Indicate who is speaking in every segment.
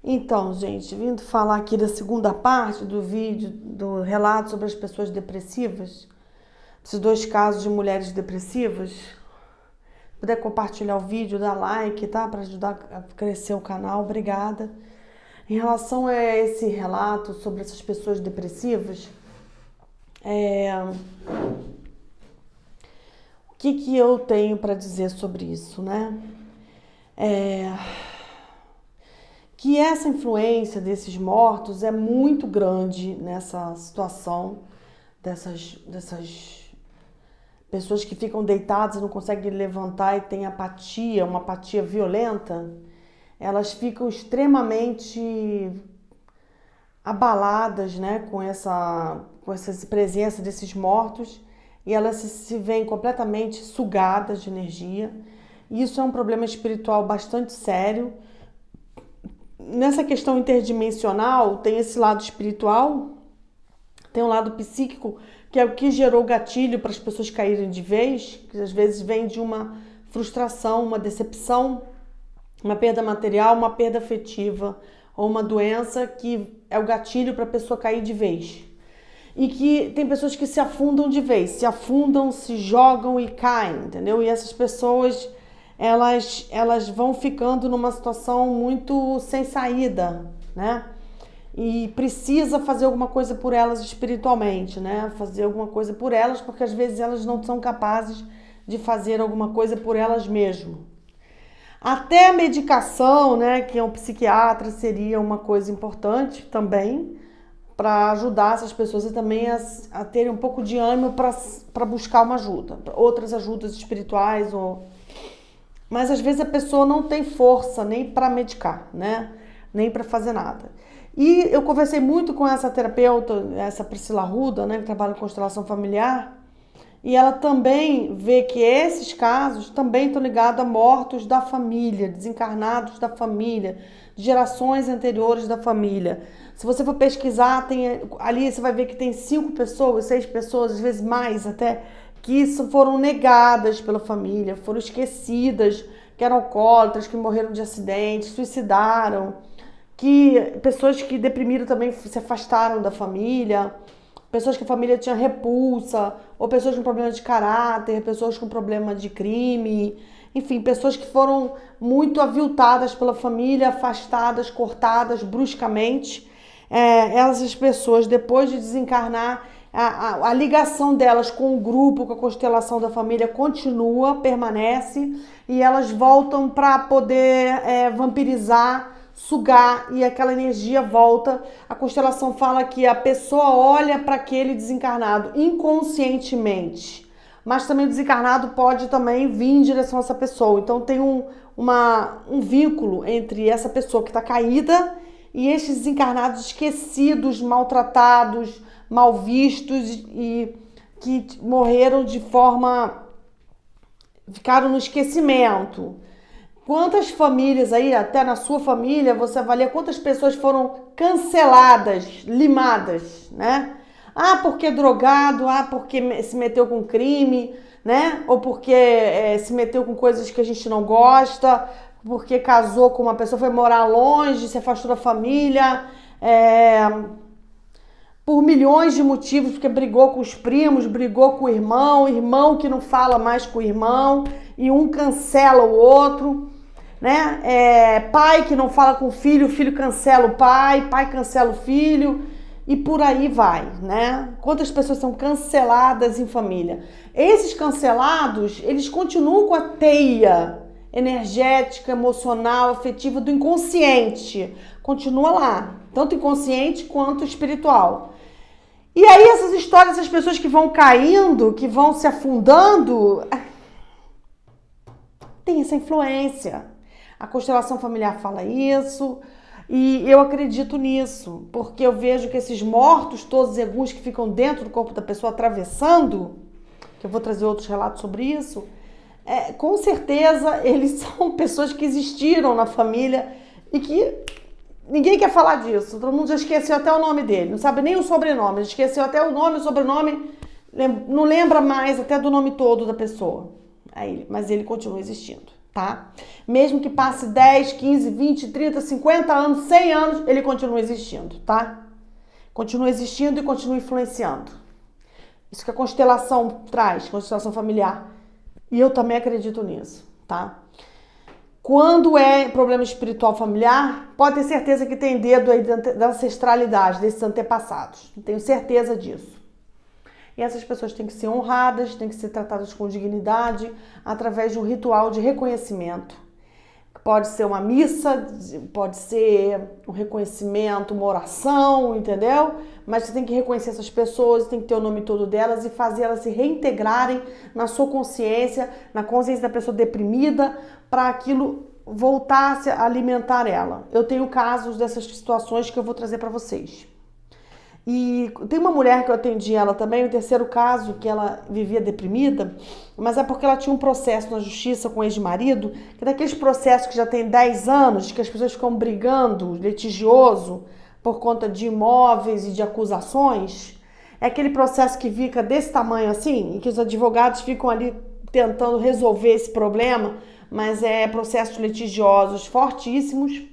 Speaker 1: Então, gente, vindo falar aqui da segunda parte do vídeo, do relato sobre as pessoas depressivas, esses dois casos de mulheres depressivas. Se puder compartilhar o vídeo, dar like, tá? Para ajudar a crescer o canal, obrigada. Em relação a esse relato sobre essas pessoas depressivas, o que eu tenho para dizer sobre isso, né? Que essa influência desses mortos é muito grande nessa situação dessas pessoas que ficam deitadas e não conseguem levantar e têm apatia, uma apatia violenta. Elas ficam extremamente abaladas, né, com essa presença desses mortos, e elas se veem completamente sugadas de energia. Isso é um problema espiritual bastante sério. Nessa questão interdimensional, tem esse lado espiritual, tem um lado psíquico, que é o que gerou o gatilho para as pessoas caírem de vez, que às vezes vem de uma frustração, uma decepção, uma perda material, uma perda afetiva ou uma doença que é o gatilho para a pessoa cair de vez. E que tem pessoas que se afundam de vez, se afundam, se jogam e caem, entendeu? E essas pessoas, elas vão ficando numa situação muito sem saída, né? E precisa fazer alguma coisa por elas espiritualmente, né? Fazer alguma coisa por elas, porque às vezes elas não são capazes de fazer alguma coisa por elas mesmas. Até a medicação, né, que é um psiquiatra, seria uma coisa importante também para ajudar essas pessoas e também a terem um pouco de ânimo para buscar uma ajuda, outras ajudas espirituais. Mas às vezes a pessoa não tem força nem para medicar, né, nem para fazer nada. E eu conversei muito com essa terapeuta, essa Priscila Arruda, né, que trabalha em constelação familiar, e ela também vê que esses casos também estão ligados a mortos da família, desencarnados da família, de gerações anteriores da família. Se você for pesquisar, ali você vai ver que tem 5 pessoas, 6 pessoas, às vezes mais até, que foram negadas pela família, foram esquecidas, que eram alcoólatras, que morreram de acidente, suicidaram, que pessoas que deprimiram também se afastaram da família, pessoas que a família tinha repulsa, ou pessoas com problema de caráter, pessoas com problema de crime, enfim, pessoas que foram muito aviltadas pela família, afastadas, cortadas bruscamente. Essas pessoas, depois de desencarnar, a ligação delas com o grupo, com a constelação da família continua, permanece, e elas voltam para poder vampirizar, sugar, e aquela energia volta. A constelação fala que a pessoa olha para aquele desencarnado inconscientemente, mas também o desencarnado pode também vir em direção a essa pessoa. Então tem um vínculo entre essa pessoa que está caída e estes desencarnados esquecidos, maltratados, mal vistos e que morreram de forma... ficaram no esquecimento. Quantas famílias aí, até na sua família, você avalia quantas pessoas foram canceladas, limadas, né? Ah, porque é drogado, porque se meteu com crime, né? Ou porque se meteu com coisas que a gente não gosta, porque casou com uma pessoa, foi morar longe, se afastou da família, por milhões de motivos, porque brigou com os primos, brigou com o irmão que não fala mais com o irmão, e um cancela o outro, né? Pai que não fala com o filho cancela o pai cancela o filho, e por aí vai, né? Quantas pessoas são canceladas em família? Esses cancelados, eles continuam com a teia energética, emocional, afetiva do inconsciente. Continua lá, tanto inconsciente quanto espiritual. E aí essas histórias, essas pessoas que vão caindo, que vão se afundando, tem essa influência. A constelação familiar fala isso, e eu acredito nisso, porque eu vejo que esses mortos, todos egus que ficam dentro do corpo da pessoa atravessando, que eu vou trazer outros relatos sobre isso, com certeza eles são pessoas que existiram na família e que ninguém quer falar disso. Todo mundo já esqueceu até o nome dele, não sabe nem o sobrenome, esqueceu até o nome, o sobrenome, não lembra mais até do nome todo da pessoa. Mas ele continua existindo. tá? Mesmo que passe 10, 15, 20, 30, 50 anos, 100 anos, ele continua existindo, tá? Continua existindo e continua influenciando. Isso que a constelação traz, constelação familiar. E eu também acredito nisso, tá? Quando é problema espiritual familiar, pode ter certeza que tem dedo aí da ancestralidade, desses antepassados. Tenho certeza disso. E essas pessoas têm que ser honradas, têm que ser tratadas com dignidade, através de um ritual de reconhecimento. Pode ser uma missa, pode ser um reconhecimento, uma oração, entendeu? Mas você tem que reconhecer essas pessoas, tem que ter o nome todo delas e fazer elas se reintegrarem na sua consciência, na consciência da pessoa deprimida, para aquilo voltar a alimentar ela. Eu tenho casos dessas situações que eu vou trazer para vocês. E tem uma mulher que eu atendi ela também, o terceiro caso, que ela vivia deprimida, mas é porque ela tinha um processo na justiça com o ex-marido, que é daqueles processos que já tem 10 anos, que as pessoas ficam brigando, litigioso, por conta de imóveis e de acusações. É aquele processo que fica desse tamanho assim, em que os advogados ficam ali tentando resolver esse problema, mas é processos litigiosos fortíssimos.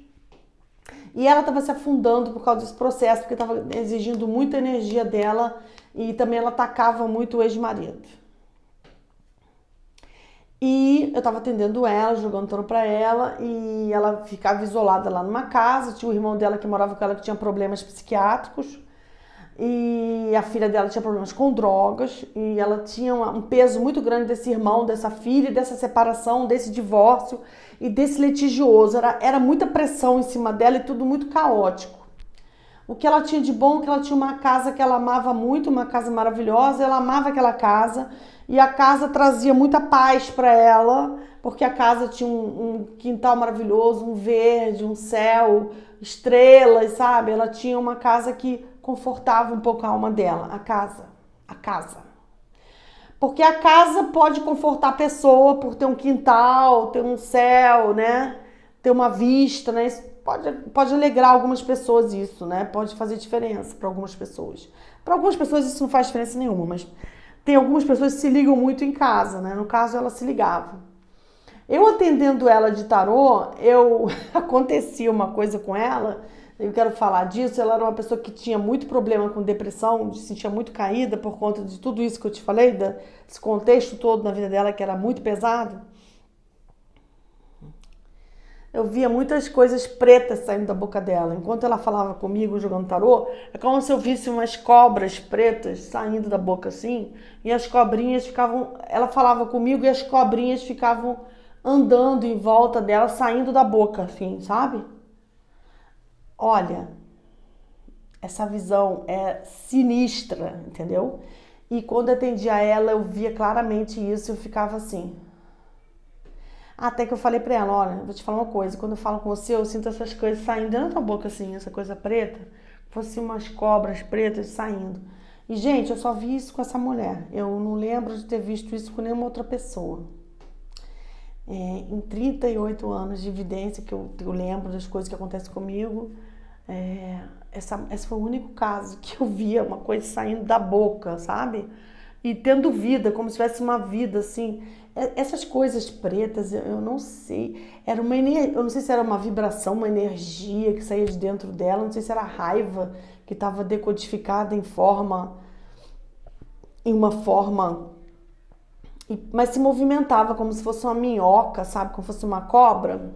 Speaker 1: E ela estava se afundando por causa desse processo, porque estava exigindo muita energia dela e também ela atacava muito o ex-marido. E eu estava atendendo ela, jogando tarô para ela, e ela ficava isolada lá numa casa. Tinha o irmão dela que morava com ela que tinha problemas psiquiátricos, e a filha dela tinha problemas com drogas, e ela tinha um peso muito grande desse irmão, dessa filha, dessa separação, desse divórcio e desse litigioso. Era muita pressão em cima dela e tudo muito caótico. O que ela tinha de bom é que ela tinha uma casa que ela amava muito, uma casa maravilhosa, ela amava aquela casa, e a casa trazia muita paz para ela, porque a casa tinha um quintal maravilhoso, um verde, um céu, estrelas, sabe? Ela tinha uma casa que confortava um pouco a alma dela, a casa. Porque a casa pode confortar a pessoa por ter um quintal, ter um céu, né? Ter uma vista, né? Isso pode alegrar algumas pessoas isso, né? Pode fazer diferença para algumas pessoas. Para algumas pessoas isso não faz diferença nenhuma, mas tem algumas pessoas que se ligam muito em casa, né? No caso, ela se ligava. Eu atendendo ela de tarô, acontecia uma coisa com ela. Eu quero falar disso. Ela era uma pessoa que tinha muito problema com depressão, se sentia muito caída por conta de tudo isso que eu te falei, desse contexto todo na vida dela que era muito pesado. Eu via muitas coisas pretas saindo da boca dela. Enquanto ela falava comigo jogando tarô, é como se eu visse umas cobras pretas saindo da boca assim, e as cobrinhas ficavam... Ela falava comigo e as cobrinhas ficavam andando em volta dela, saindo da boca, assim, sabe? Olha, essa visão é sinistra, entendeu? E quando eu atendia ela, eu via claramente isso e eu ficava assim. Até que eu falei pra ela, olha, vou te falar uma coisa, quando eu falo com você, eu sinto essas coisas saindo dentro da tua boca, assim, essa coisa preta, fosse umas cobras pretas saindo. E, gente, eu só vi isso com essa mulher. Eu não lembro de ter visto isso com nenhuma outra pessoa. Em 38 anos de evidência que eu lembro das coisas que acontecem comigo, esse foi o único caso que eu via uma coisa saindo da boca, sabe? E tendo vida, como se tivesse uma vida, assim. Essas coisas pretas, eu não sei. Eu não sei se era uma vibração, uma energia que saía de dentro dela, não sei se era raiva que estava decodificada em uma forma, mas se movimentava como se fosse uma minhoca, sabe? Como se fosse uma cobra.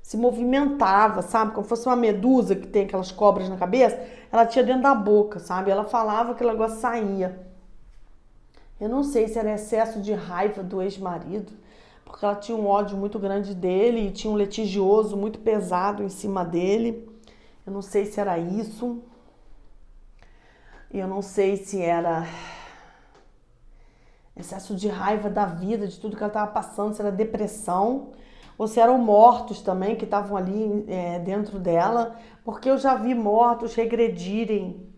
Speaker 1: Se movimentava, sabe? Como se fosse uma medusa que tem aquelas cobras na cabeça. Ela tinha dentro da boca, sabe? Ela falava que o negócio saía. Eu não sei se era excesso de raiva do ex-marido, porque ela tinha um ódio muito grande dele e tinha um litigioso muito pesado em cima dele. Eu não sei se era isso. Eu não sei se era excesso de raiva da vida, de tudo que ela estava passando, se era depressão, ou se eram mortos também que estavam ali dentro dela, porque eu já vi mortos regredirem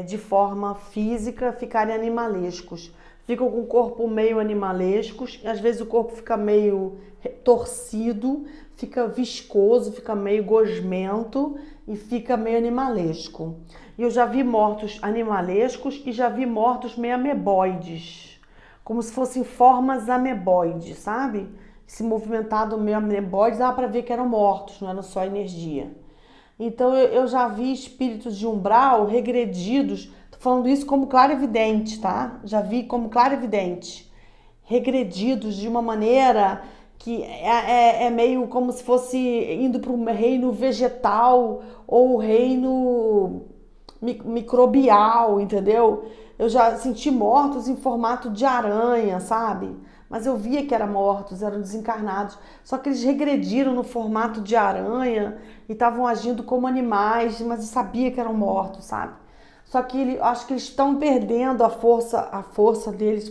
Speaker 1: de forma física, ficarem animalescos. Ficam com o corpo meio animalescos, às vezes o corpo fica meio torcido, fica viscoso, fica meio gosmento e fica meio animalesco. E eu já vi mortos animalescos e já vi mortos meio ameboides, como se fossem formas ameboides, sabe? se movimentar do meu ameboide, dava para ver que eram mortos, não era só energia. Então eu já vi espíritos de umbral regredidos, tô falando isso como clarividente, tá? Já vi como clarividente, regredidos de uma maneira que é meio como se fosse indo para um reino vegetal ou reino microbial, entendeu? Eu já senti mortos em formato de aranha, sabe? Mas eu via que eram mortos, eram desencarnados. Só que eles regrediram no formato de aranha e estavam agindo como animais, mas eu sabia que eram mortos, sabe? Só que acho que eles estão perdendo a força deles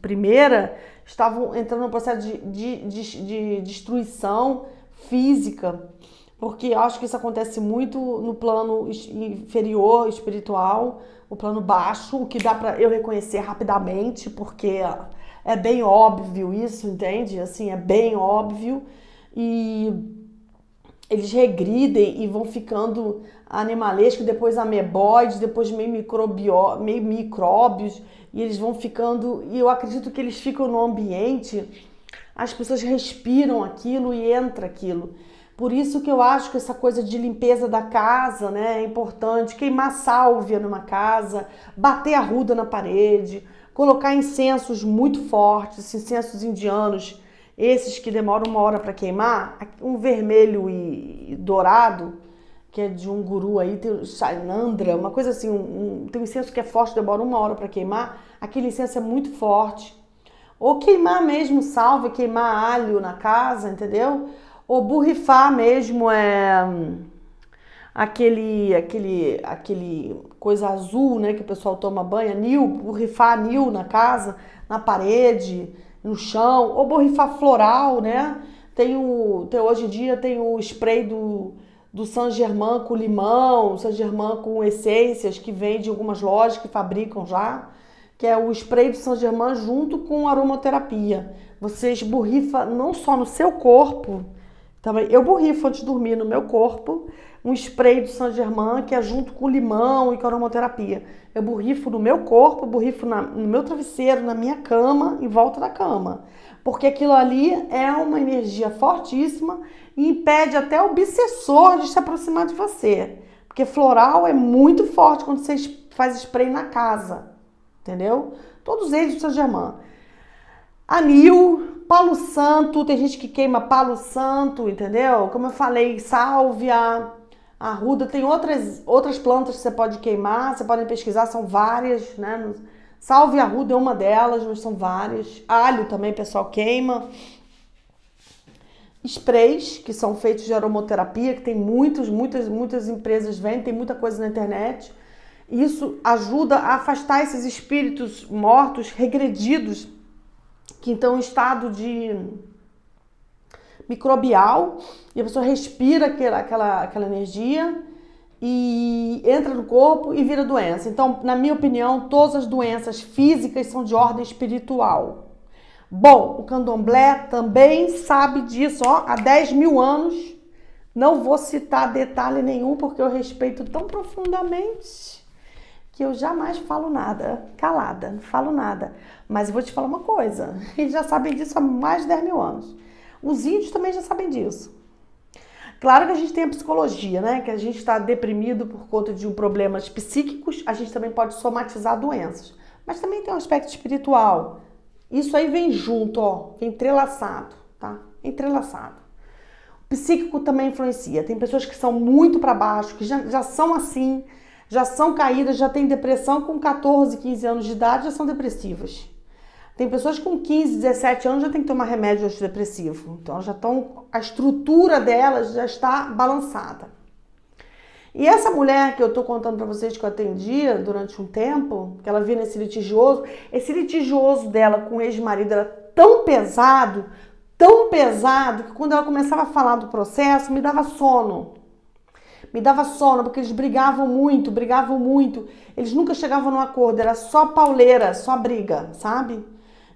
Speaker 1: primeira, estavam entrando num processo de destruição física, porque eu acho que isso acontece muito no plano inferior, espiritual, o plano baixo, o que dá pra eu reconhecer rapidamente, porque é bem óbvio isso, entende? Assim, é bem óbvio. E eles regridem e vão ficando animalescos, depois ameboides, depois meio micróbios, e eles vão ficando, e eu acredito que eles ficam no ambiente, as pessoas respiram aquilo e entra aquilo. Por isso que eu acho que essa coisa de limpeza da casa, né, é importante. Queimar sálvia numa casa, bater a ruda na parede, colocar incensos muito fortes, incensos indianos, esses que demoram 1 hora para queimar, um vermelho e dourado, que é de um guru aí, tem o Shainandra, uma coisa assim, tem um incenso que é forte, demora 1 hora para queimar, aquele incenso é muito forte. Ou queimar mesmo sálvia, queimar alho na casa, entendeu? Ou borrifar mesmo aquele coisa azul, né, que o pessoal toma banho, anil, borrifar anil na casa, na parede, no chão, ou borrifar floral, né? Hoje em dia tem o spray do Saint Germain com limão, Saint Germain com essências que vem de algumas lojas que fabricam já, que é o spray do Saint Germain junto com aromaterapia. Você borrifa não só no seu corpo, também eu borrifo antes de dormir no meu corpo um spray do Saint Germain que é junto com limão e com aromaterapia. Eu borrifo no meu corpo, borrifo no meu travesseiro, na minha cama, em volta da cama. Porque aquilo ali é uma energia fortíssima e impede até o obsessor de se aproximar de você. Porque floral é muito forte quando você faz spray na casa, entendeu? Todos eles do Saint Germain. Anil, palo santo, tem gente que queima palo santo, entendeu? Como eu falei, sálvia, arruda, tem outras plantas que você pode queimar, você pode pesquisar, são várias, né? Sálvia e arruda é uma delas, mas são várias. Alho também, pessoal, queima. Sprays, que são feitos de aromaterapia, que tem muitas empresas vendem, tem muita coisa na internet. Isso ajuda a afastar esses espíritos mortos, regredidos, que estão em estado de microbial, e a pessoa respira aquela energia e entra no corpo e vira doença. Então, na minha opinião, todas as doenças físicas são de ordem espiritual. Bom, o candomblé também sabe disso, ó, há 10 mil anos. Não vou citar detalhe nenhum, porque eu respeito tão profundamente que eu jamais falo nada, calada, não falo nada. Mas eu vou te falar uma coisa, eles já sabem disso há mais de 10 mil anos. Os índios também já sabem disso. Claro que a gente tem a psicologia, né? Que a gente está deprimido por conta de problemas psíquicos, a gente também pode somatizar doenças. Mas também tem um aspecto espiritual. Isso aí vem junto, ó, vem entrelaçado, tá? Entrelaçado. O psíquico também influencia. Tem pessoas que são muito para baixo, que já são assim, já são caídas, já têm depressão com 14, 15 anos de idade, já são depressivas. Tem pessoas com 15, 17 anos já tem que tomar remédio antidepressivo. Então já estão, a estrutura delas já está balançada. E essa mulher que eu tô contando para vocês que eu atendia durante um tempo, que ela vinha esse litigioso dela com o ex-marido era tão pesado, que quando ela começava a falar do processo, me dava sono. Me dava sono, porque eles brigavam muito. Eles nunca chegavam num acordo, era só pauleira, só briga, sabe?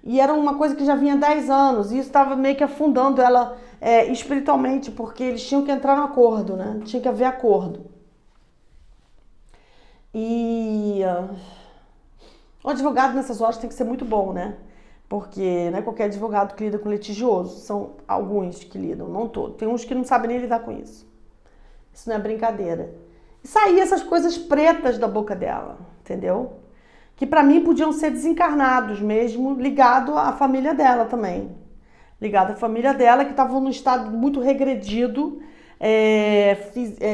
Speaker 1: E era uma coisa que já vinha há 10 anos, e isso estava meio que afundando ela espiritualmente, porque eles tinham que entrar no acordo, né? Tinha que haver acordo. E o advogado nessas horas tem que ser muito bom, né? Porque não é qualquer advogado que lida com litigioso, são alguns que lidam, não todos. Tem uns que não sabem nem lidar com isso. Isso não é brincadeira. E saía essas coisas pretas da boca dela, entendeu? Que pra mim podiam ser desencarnados mesmo, ligado à família dela também. Ligado à família dela, que estavam num estado muito regredido,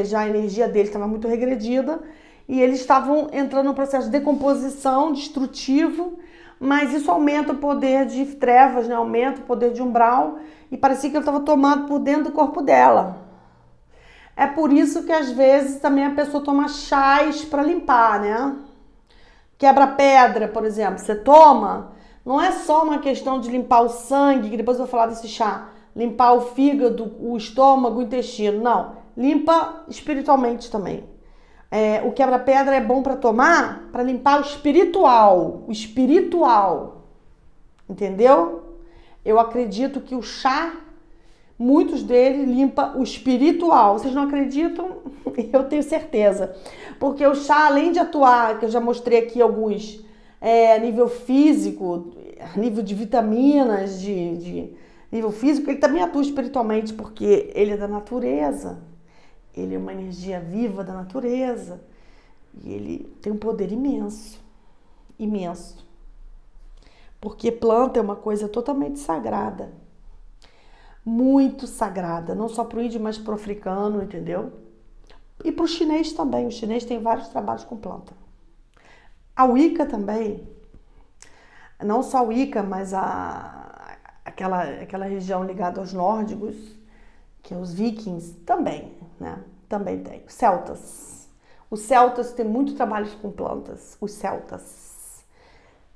Speaker 1: já a energia deles estava muito regredida, e eles estavam entrando num processo de decomposição, destrutivo, mas isso aumenta o poder de trevas, né? Aumenta o poder de umbral, e parecia que ele estava tomado por dentro do corpo dela. É por isso que às vezes também a pessoa toma chás para limpar, né? Quebra-pedra, por exemplo, você toma, não é só uma questão de limpar o sangue, que depois eu vou falar desse chá, limpar o fígado, o estômago, o intestino, não. Limpa espiritualmente também. O quebra-pedra é bom para tomar, para limpar o espiritual, entendeu? Eu acredito que o chá, muitos deles limpa o espiritual. Vocês não acreditam? Eu tenho certeza. Porque o chá, além de atuar, que eu já mostrei aqui alguns, a nível físico, a nível de vitaminas, de nível físico, ele também atua espiritualmente, porque ele é da natureza. Ele é uma energia viva da natureza. E ele tem um poder imenso. Imenso. Porque planta é uma coisa totalmente sagrada. Muito sagrada. Não só para o índio, mas para o africano, entendeu? E para o chinês também. O chinês tem vários trabalhos com planta. A Wicca também. Não só a Wicca, mas aquela região ligada aos nórdicos, que é os vikings, também, né? Também tem. Celtas. Os celtas têm muito trabalho com plantas. Os celtas.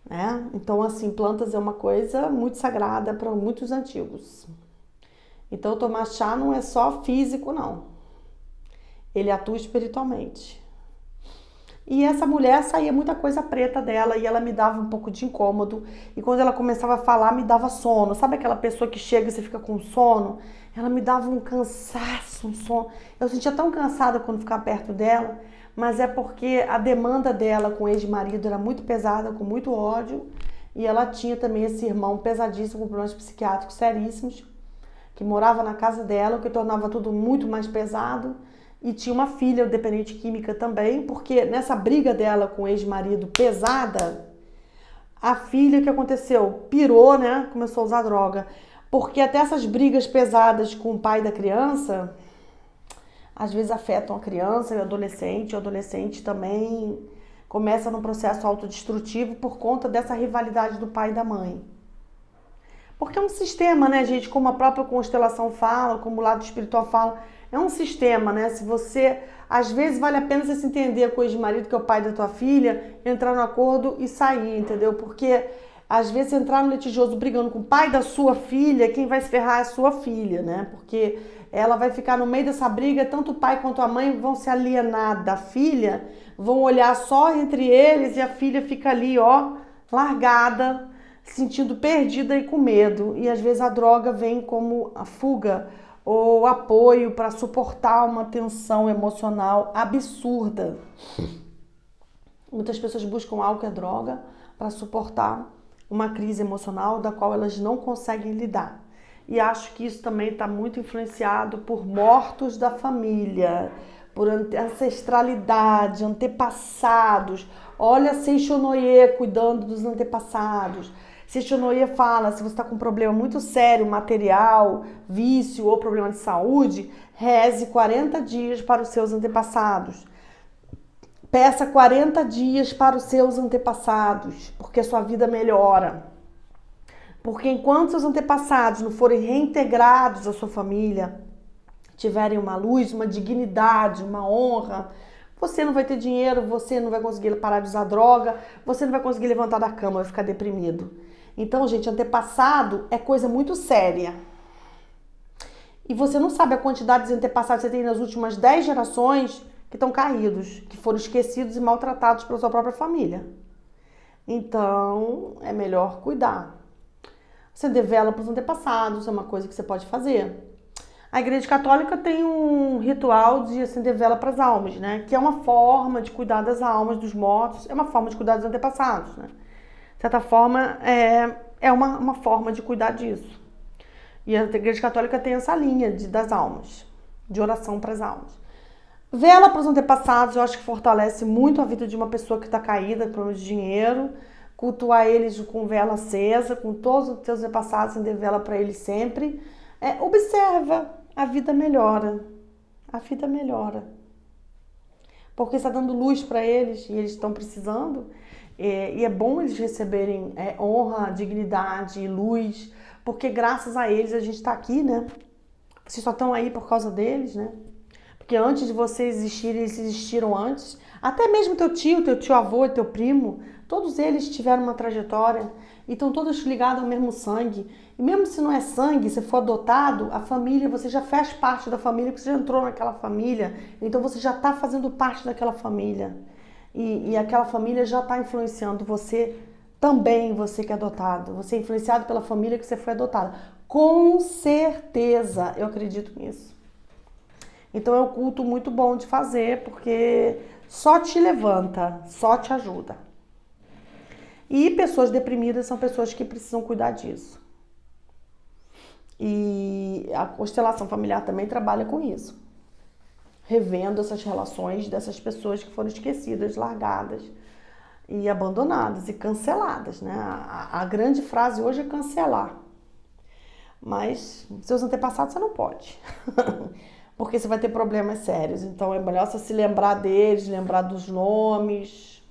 Speaker 1: Né? Então, assim, plantas é uma coisa muito sagrada para muitos antigos. Então, tomar chá não é só físico, não. Ele atua espiritualmente. E essa mulher saía muita coisa preta dela e ela me dava um pouco de incômodo. E quando ela começava a falar, me dava sono. Sabe aquela pessoa que chega e você fica com sono? Ela me dava um cansaço, um sono. Eu sentia tão cansada quando ficava perto dela, mas é porque a demanda dela com o ex-marido era muito pesada, com muito ódio. E ela tinha também esse irmão pesadíssimo, com problemas psiquiátricos seríssimos, que morava na casa dela, o que tornava tudo muito mais pesado. E tinha uma filha dependente química também, porque nessa briga dela com o ex-marido pesada, a filha, o que aconteceu? Pirou, né? Começou a usar droga. Porque até essas brigas pesadas com o pai da criança, às vezes afetam a criança e o adolescente também começa num processo autodestrutivo por conta dessa rivalidade do pai e da mãe. Porque é um sistema, né, gente? Como a própria constelação fala, como o lado espiritual fala, é um sistema, né? Se você, às vezes vale a pena você se entender com o ex-marido, que é o pai da tua filha, entrar no acordo e sair, entendeu? Porque às vezes entrar no litigioso brigando com o pai da sua filha, quem vai se ferrar é a sua filha, né? Porque ela vai ficar no meio dessa briga, tanto o pai quanto a mãe vão se alienar da filha, vão olhar só entre eles e a filha fica ali, ó, largada, se sentindo perdida e com medo. E às vezes a droga vem como a fuga ou apoio para suportar uma tensão emocional absurda. Muitas pessoas buscam álcool e droga para suportar uma crise emocional da qual elas não conseguem lidar. E acho que isso também está muito influenciado por mortos da família, por ancestralidade, antepassados. Olha Seixonoye cuidando dos antepassados. Seixonoye fala, se você está com um problema muito sério, material, vício ou problema de saúde, reze 40 dias para os seus antepassados. Peça 40 dias para os seus antepassados, porque a sua vida melhora. Porque enquanto seus antepassados não forem reintegrados à sua família, tiverem uma luz, uma dignidade, uma honra, você não vai ter dinheiro, você não vai conseguir parar de usar droga, você não vai conseguir levantar da cama, vai ficar deprimido. Então, gente, antepassado é coisa muito séria. E você não sabe a quantidade de antepassados que você tem nas últimas 10 gerações que estão caídos, que foram esquecidos e maltratados pela sua própria família. Então, é melhor cuidar. Acender vela para os antepassados é uma coisa que você pode fazer. A Igreja Católica tem um ritual de acender vela para as almas, né? Que é uma forma de cuidar das almas dos mortos, é uma forma de cuidar dos antepassados, né? De certa forma, é é uma forma de cuidar disso. E a Igreja Católica tem essa linha das almas, de oração para as almas. Vela para os antepassados, eu acho que fortalece muito a vida de uma pessoa que está caída, com problema de dinheiro. Cultuar eles com vela acesa, com todos os teus antepassados, acender vela para eles sempre. Observa, a vida melhora. A vida melhora. Porque está dando luz para eles e eles estão precisando. E é bom eles receberem honra, dignidade e luz, porque graças a eles a gente está aqui, né? Vocês só estão aí por causa deles, né? Porque antes de vocês existirem, eles existiram antes. Até mesmo teu tio avô, teu primo, todos eles tiveram uma trajetória e estão todos ligados ao mesmo sangue. E mesmo se não é sangue, se for adotado, a família, você já faz parte da família, porque você já entrou naquela família, então você já está fazendo parte daquela família. E aquela família já está influenciando você também, você que é adotado. Você é influenciado pela família que você foi adotado. Com certeza, eu acredito nisso. Então é um culto muito bom de fazer, porque só te levanta, só te ajuda. E pessoas deprimidas são pessoas que precisam cuidar disso. E a constelação familiar também trabalha com isso. Revendo essas relações dessas pessoas que foram esquecidas, largadas e abandonadas e canceladas, né? A grande frase hoje é cancelar. Mas seus antepassados você não pode. Porque você vai ter problemas sérios. Então é melhor você se lembrar deles, lembrar dos nomes,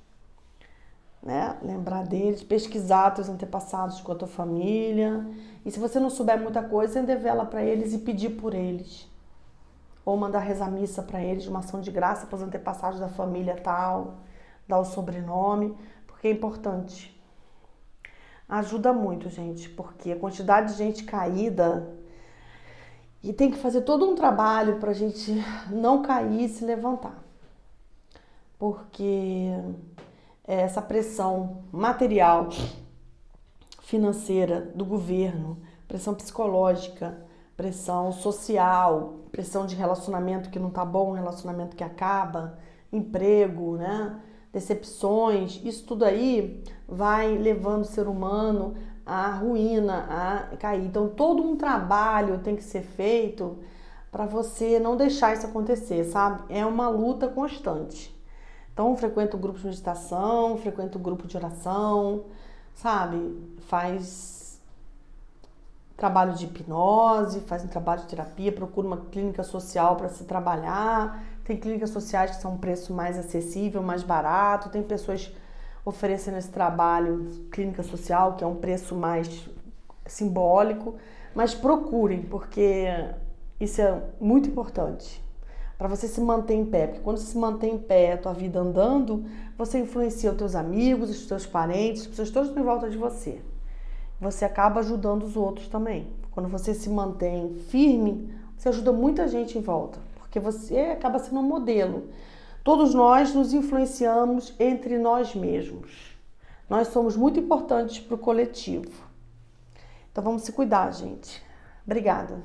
Speaker 1: né? Lembrar deles, pesquisar teus antepassados com a tua família. E se você não souber muita coisa, acender vela para eles e pedir por eles. Ou mandar rezar missa para eles, uma ação de graça para os antepassados da família tal, dar o sobrenome, porque é importante. Ajuda muito, gente, porque a quantidade de gente caída, e tem que fazer todo um trabalho para a gente não cair e se levantar. Porque essa pressão material, financeira do governo, pressão psicológica, pressão social, pressão de relacionamento que não tá bom, relacionamento que acaba, emprego, né? Decepções, isso tudo aí vai levando o ser humano à ruína, a cair. Então todo um trabalho tem que ser feito para você não deixar isso acontecer, sabe? É uma luta constante. Então frequenta o grupo de meditação, frequenta o grupo de oração, sabe? Faz trabalho de hipnose, faz um trabalho de terapia, procura uma clínica social para se trabalhar. Tem clínicas sociais que são um preço mais acessível, mais barato. Tem pessoas oferecendo esse trabalho, clínica social, que é um preço mais simbólico. Mas procurem, porque isso é muito importante para você se manter em pé. Porque quando você se mantém em pé, a tua vida andando, você influencia os teus amigos, os teus parentes, as pessoas todas em volta de você. Você acaba ajudando os outros também. Quando você se mantém firme, você ajuda muita gente em volta, porque você acaba sendo um modelo. Todos nós nos influenciamos entre nós mesmos. Nós somos muito importantes para o coletivo. Então vamos se cuidar, gente. Obrigada.